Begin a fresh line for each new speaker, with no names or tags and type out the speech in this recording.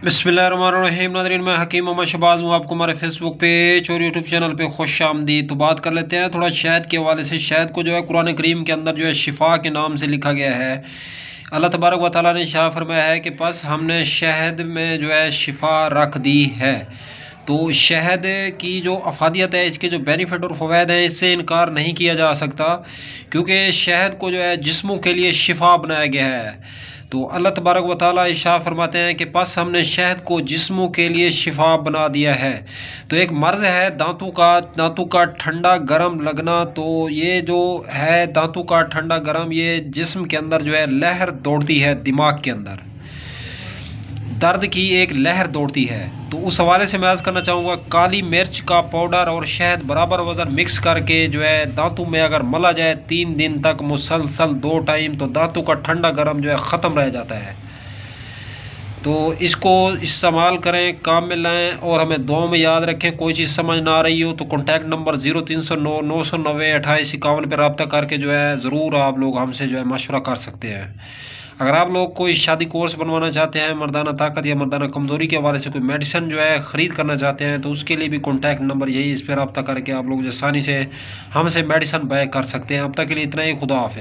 बिस्मिल्लाहिर्रहमानिर्रहीम। नाज़रीन, मैं हकीम मोहम्मद शहबाज हूँ। आपको हमारे फेसबुक पेज और यूट्यूब चैनल पे खुश आमदीद। तो बात कर लेते हैं थोड़ा शहद के हवाले से। शहद को जो है कुरान करीम के अंदर जो है शिफा के नाम से लिखा गया है। अल्लाह तबारक व तआला ने शाह फरमाया है कि बस हमने शहद में जो है शिफा रख दी है। तो शहद की जो अफादियत है, इसके जो बेनिफिट और फ़वाइद हैं, इससे इनकार नहीं किया जा सकता, क्योंकि शहद को जो है जिस्मों के लिए शिफा बनाया गया है। तो अल्लाह तबारक व तआला इरशाद फरमाते हैं कि बस हमने शहद को जिस्मों के लिए शिफा बना दिया है। तो एक मर्ज़ है दांतों का ठंडा गरम लगना। तो ये जो है दांतों का ठंडा गरम, ये जिस्म के अंदर जो है लहर दौड़ती है, दिमाग के अंदर दर्द की एक लहर दौड़ती है। तो उस हवाले से मैं अर्ज़ करना चाहूँगा, काली मिर्च का पाउडर और शहद बराबर वज़न मिक्स करके जो है दांतों में अगर मला जाए 3 दिन तक मुसलसल 2 टाइम, तो दांतों का ठंडा गरम जो है ख़त्म रह जाता है। तो इसको इस्तेमाल करें, काम में लाएँ और हमें दुआओं में याद रखें। कोई चीज़ समझ ना आ रही हो तो कॉन्टैक्ट नंबर 0309 990 2851 पर रब्ता करके जो है ज़रूर आप लोग हमसे जो है मशवरा कर सकते हैं। अगर आप लोग कोई शादी कोर्स बनवाना चाहते हैं, मर्दाना ताकत या मर्दाना कमज़ोरी के हवाले से कोई मेडिसिन जो है ख़रीद करना चाहते हैं, तो उसके लिए भी कॉन्टैक्ट नंबर यही, इस पर रब्ता करके आप लोग आसानी से हमसे मेडिसिन बाय कर सकते हैं। अब तक के लिए इतना ही। खुदा हाफ़िज़।